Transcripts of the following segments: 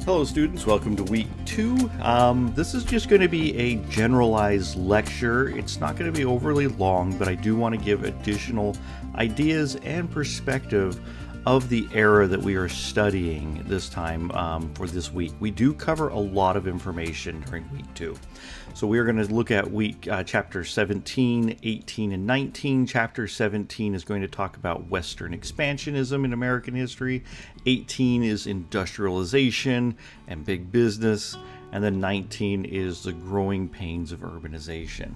Hello students, welcome to week 2. This is just going to be a generalized lecture. It's not going to be overly long, but I do want to give additional ideas and perspective of the era that we are studying this time for this week. We do cover a lot of information during week 2. So we are going to look at chapter 17, 18, and 19. Chapter 17 is going to talk about Western expansionism in American history. 18 is industrialization and big business. And then 19 is the growing pains of urbanization.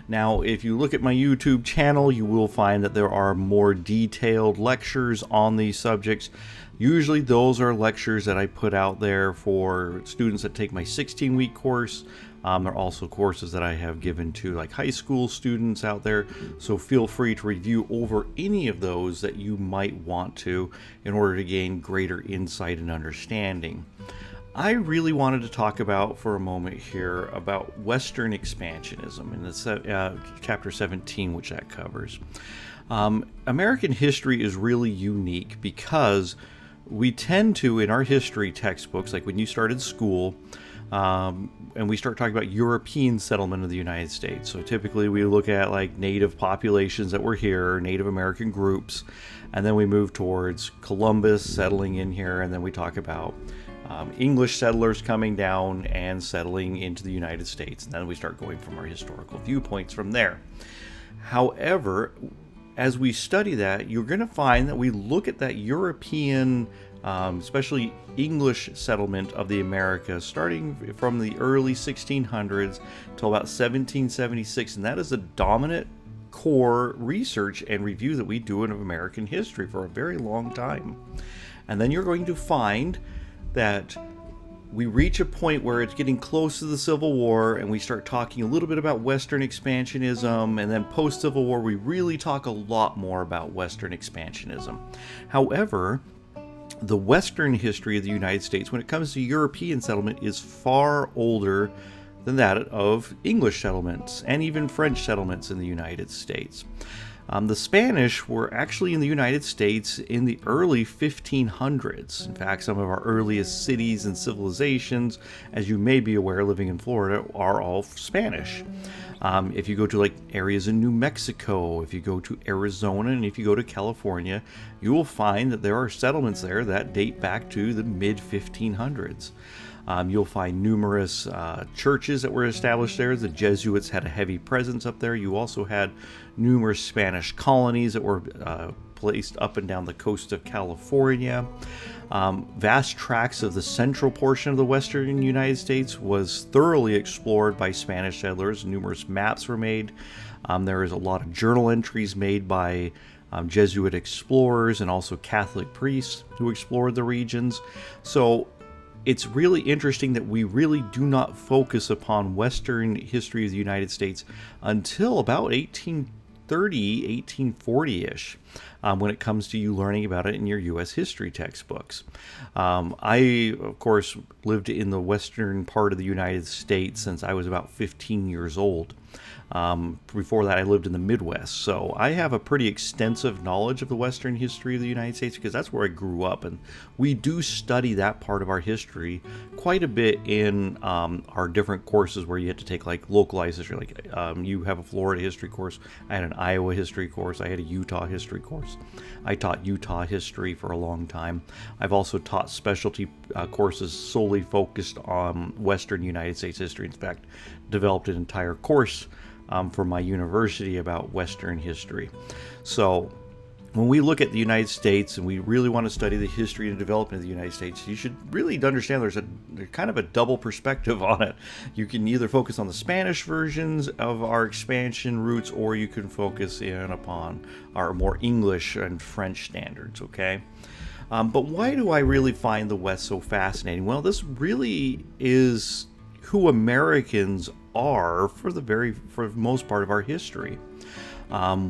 Now, if you look at my YouTube channel, you will find that there are more detailed lectures on these subjects. Usually those are lectures that I put out there for students that take my 16-week course. There are also courses that I have given to like high school students out there. So feel free to review over any of those that you might want to in order to gain greater insight and understanding. I really wanted to talk about for a moment here about Western expansionism in the chapter 17, which that covers. American history is really unique because we tend to, in our history textbooks, like when you started school, and we start talking about European settlement of the United States. So typically we look at like native populations that were here, Native American groups, and then we move towards Columbus settling in here, and then we talk about English settlers coming down and settling into the United States. And then we start going from our historical viewpoints from there. However, as we study that, you're going to find that we look at that European, especially English settlement of the Americas, starting from the early 1600s till about 1776. And that is the dominant core research and review that we do in American history for a very long time. And then you're going to find that we reach a point where it's getting close to the Civil War and we start talking a little bit about Western expansionism, and then post-Civil War we really talk a lot more about Western expansionism. However, the Western history of the United States when it comes to European settlement is far older than that of English settlements and even French settlements in the United States. The Spanish were actually in the United States in the early 1500s. In fact, some of our earliest cities and civilizations, as you may be aware living in Florida, are all Spanish. If you go to like areas in New Mexico, if you go to Arizona, and if you go to California, you will find that there are settlements there that date back to the mid-1500s. You'll find numerous churches that were established there. The Jesuits had a heavy presence up there. You also had numerous Spanish colonies that were placed up and down the coast of California. Vast tracts of the central portion of the western United States was thoroughly explored by Spanish settlers. Numerous maps were made. There is a lot of journal entries made by Jesuit explorers and also Catholic priests who explored the regions. So it's really interesting that we really do not focus upon Western history of the United States until about 1830, 1840-ish, when it comes to you learning about it in your U.S. history textbooks. I, of course, lived in the western part of the United States since I was about 15 years old. Before that, I lived in the Midwest, so I have a pretty extensive knowledge of the Western history of the United States because that's where I grew up, and we do study that part of our history quite a bit in our different courses where you have to take like localized history. Like you have a Florida history course, I had an Iowa history course, I had a Utah history course. I taught Utah history for a long time. I've also taught specialty courses solely focused on Western United States history. In fact, developed an entire course for my university about Western history. So when we look at the United States and we really want to study the history and development of the United States, you should really understand there's kind of a double perspective on it. You can either focus on the Spanish versions of our expansion routes, or you can focus in upon our more English and French standards, okay? But why do I really find the West so fascinating? Well, this really is who Americans are for the most part of our history.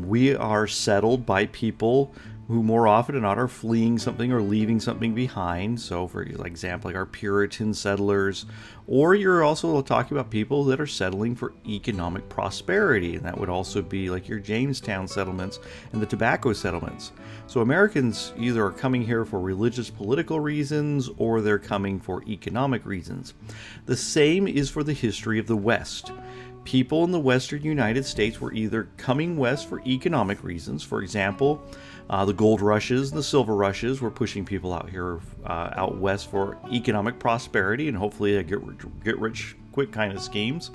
We are settled by people who more often than not are fleeing something or leaving something behind. So, for example, like our Puritan settlers, or you're also talking about people that are settling for economic prosperity, and that would also be like your Jamestown settlements and the tobacco settlements. So, Americans either are coming here for religious, political reasons, or they're coming for economic reasons. The same is for the history of the West. People in the western United States were either coming west for economic reasons. For example, the gold rushes and the silver rushes were pushing people out here, out west for economic prosperity and hopefully a get rich quick kind of schemes,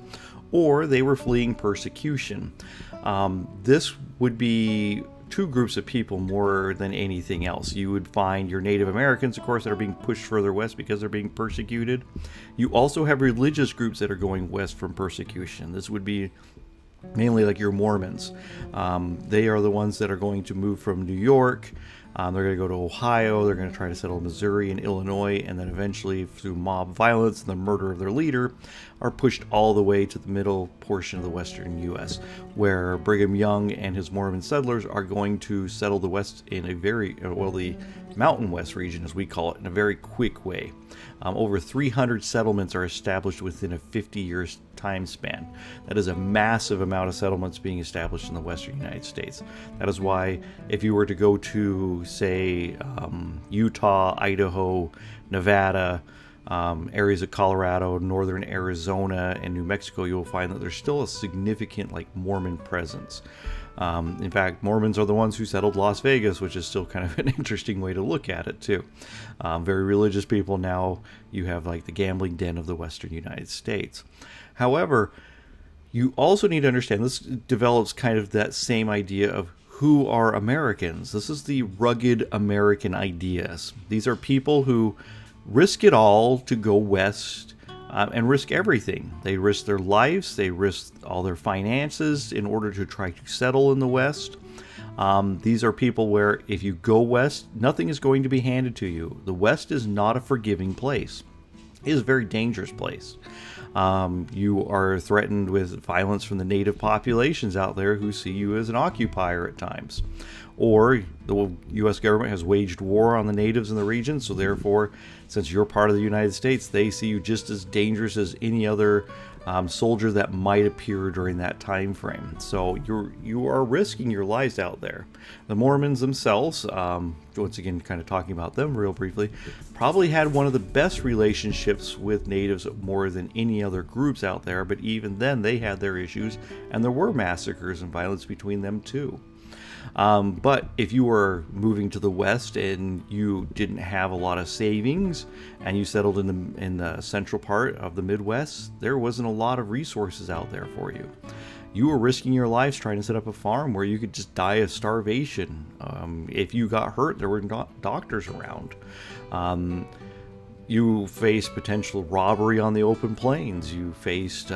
or they were fleeing persecution. This would be two groups of people more than anything else. You would find your Native Americans, of course, that are being pushed further west because they're being persecuted. You also have religious groups that are going west from persecution. This would be mainly like your Mormons. They are the ones that are going to move from New York. They're going to go to Ohio. They're going to try to settle Missouri and Illinois, and then eventually, through mob violence and the murder of their leader, are pushed all the way to the middle portion of the western U.S., where Brigham Young and his Mormon settlers are going to settle the West in a very, the Mountain West region, as we call it, in a very quick way. Over 300 settlements are established within a 50-year time span. That is a massive amount of settlements being established in the western United States. That is why if you were to go to, say, Utah, Idaho, Nevada, areas of Colorado, northern Arizona, and New Mexico, you'll find that there's still a significant Mormon presence. In fact, Mormons are the ones who settled Las Vegas, which is still kind of an interesting way to look at it too. Very religious people. Now you have the gambling den of the western United States. However, you also need to understand this develops kind of that same idea of who are Americans. This is the rugged American ideas. These are people who risk it all to go west and risk everything. They risk their lives, they risk all their finances in order to try to settle in the West. These are people where if you go west, nothing is going to be handed to you. The West is not a forgiving place. It is a very dangerous place. You are threatened with violence from the native populations out there who see you as an occupier at times. Or the U.S. government has waged war on the natives in the region, so therefore, since you're part of the United States, they see you just as dangerous as any other soldier that might appear during that time frame. So you are risking your lives out there. The Mormons themselves, once again, kind of talking about them real briefly, probably had one of the best relationships with natives more than any other groups out there, but even then they had their issues, and there were massacres and violence between them too. But if you were moving to the West and you didn't have a lot of savings and you settled in the central part of the Midwest, there wasn't a lot of resources out there for you. You were risking your lives trying to set up a farm where you could just die of starvation. If you got hurt, there were not doctors around. You faced potential robbery on the open plains. You faced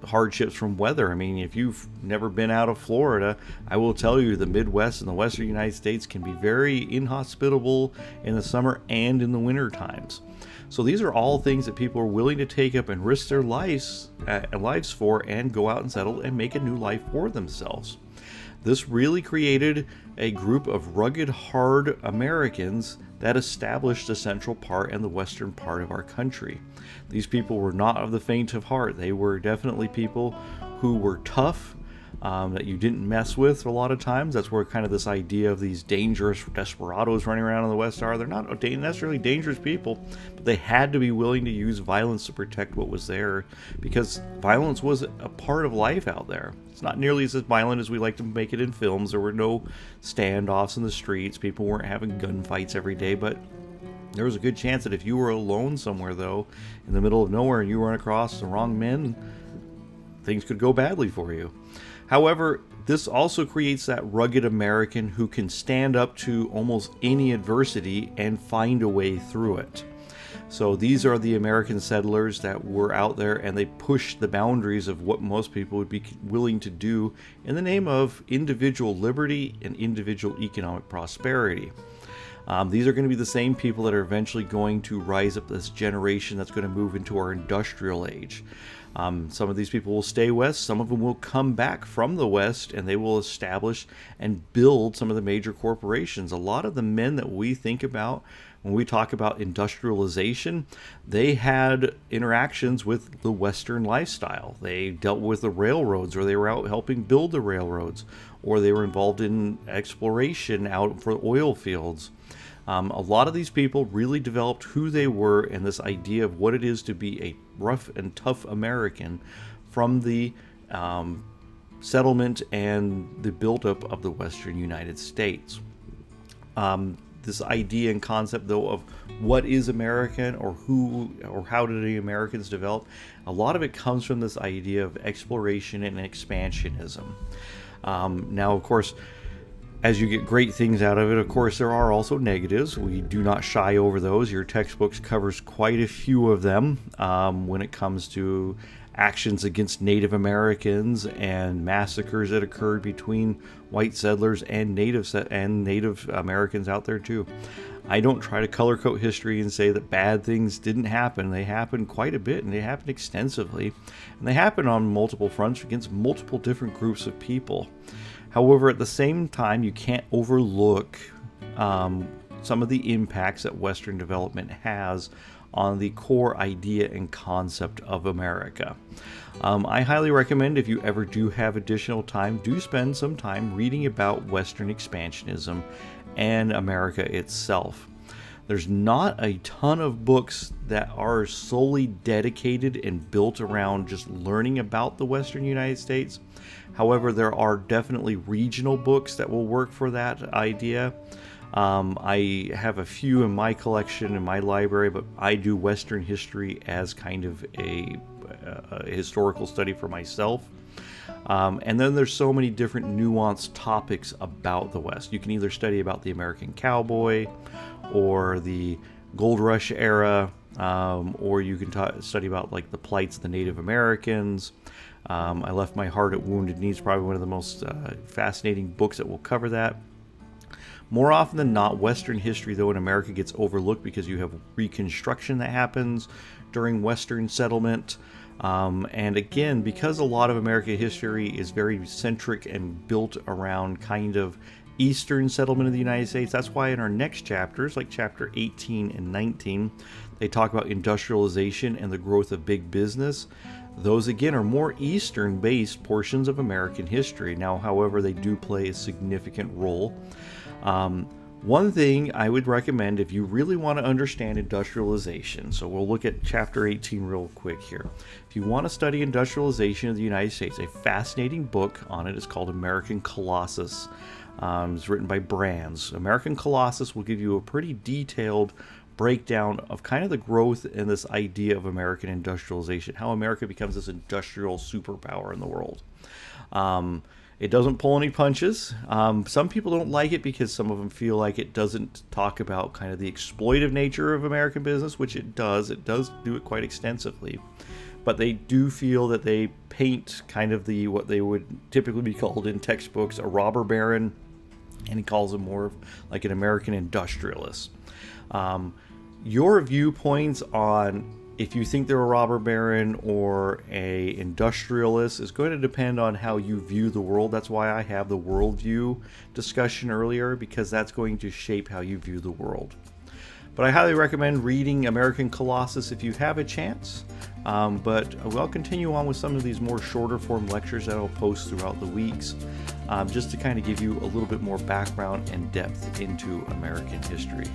hardships from weather. I mean, if you've never been out of Florida, I will tell you the Midwest and the Western United States can be very inhospitable in the summer and in the winter times. So these are all things that people are willing to take up and risk their lives for and go out and settle and make a new life for themselves. This really created a group of rugged, hard Americans that established the central part and the western part of our country. These people were not of the faint of heart. They were definitely people who were tough, that you didn't mess with a lot of times. That's where kind of this idea of these dangerous desperados running around in the West are. They're not necessarily dangerous people, but they had to be willing to use violence to protect what was there, because violence was a part of life out there. It's not nearly as violent as we like to make it in films. There were no standoffs in the streets. People weren't having gunfights every day, but there was a good chance that if you were alone somewhere, though, in the middle of nowhere, and you run across the wrong men, things could go badly for you. However, this also creates that rugged American who can stand up to almost any adversity and find a way through it. So these are the American settlers that were out there, and they pushed the boundaries of what most people would be willing to do in the name of individual liberty and individual economic prosperity. These are going to be the same people that are eventually going to rise up this generation that's going to move into our industrial age. Some of these people will stay west. Some of them will come back from the west, and they will establish and build some of the major corporations. A lot of the men that we think about when we talk about industrialization, they had interactions with the Western lifestyle. They dealt with the railroads, or they were out helping build the railroads, or they were involved in exploration out for oil fields. A lot of these people really developed who they were and this idea of what it is to be a rough and tough American from the settlement and the buildup of the Western United States. This idea and concept, though, of what is American, or who or how did the Americans develop, a lot of it comes from this idea of exploration and expansionism. Now, of course, as you get great things out of it, of course, there are also negatives. We do not shy over those. Your textbooks covers quite a few of them when it comes to actions against Native Americans and massacres that occurred between white settlers and Native Americans out there too. I don't try to color code history and say that bad things didn't happen. They happened quite a bit, and they happened extensively, and they happened on multiple fronts against multiple different groups of people. However, at the same time, you can't overlook some of the impacts that Western development has on the core idea and concept of America. I highly recommend, if you ever do have additional time, do spend some time reading about Western expansionism and America itself. There's not a ton of books that are solely dedicated and built around just learning about the Western United States. However, there are definitely regional books that will work for that idea. I have a few in my collection, in my library, but I do Western history as kind of a historical study for myself. And then there's so many different nuanced topics about the West. You can either study about the American cowboy, or the Gold Rush era, or you can study about like the plights of the Native Americans. I Left My Heart at Wounded Knee is probably one of the most fascinating books that will cover that. More often than not, Western history, though, in America gets overlooked because you have Reconstruction that happens during Western settlement. And again, because a lot of American history is very centric and built around kind of Eastern settlement of the United States, that's why in our next chapters, like chapter 18 and 19, they talk about industrialization and the growth of big business. Those, again, are more Eastern-based portions of American history. Now, however, they do play a significant role. One thing I would recommend if you really want to understand industrialization, so we'll look at chapter 18 real quick here. If you want to study industrialization of the United States, a fascinating book on it is called American Colossus. It's written by Brands. American Colossus will give you a pretty detailed breakdown of kind of the growth in this idea of American industrialization, how America becomes this industrial superpower in the world. It doesn't pull any punches. Some people don't like it because some of them feel like it doesn't talk about kind of the exploitive nature of American business, which it does. It does do it quite extensively. But they do feel that they paint kind of what they would typically be called in textbooks a robber baron, and he calls him more of like an American industrialist. Your viewpoints on if you think they're a robber baron or a industrialist is going to depend on how you view the world. That's why I have the worldview discussion earlier, because that's going to shape how you view the world. But I highly recommend reading American Colossus if you have a chance. But we'll continue on with some of these more shorter form lectures that I'll post throughout the weeks, just to kind of give you a little bit more background and depth into American history.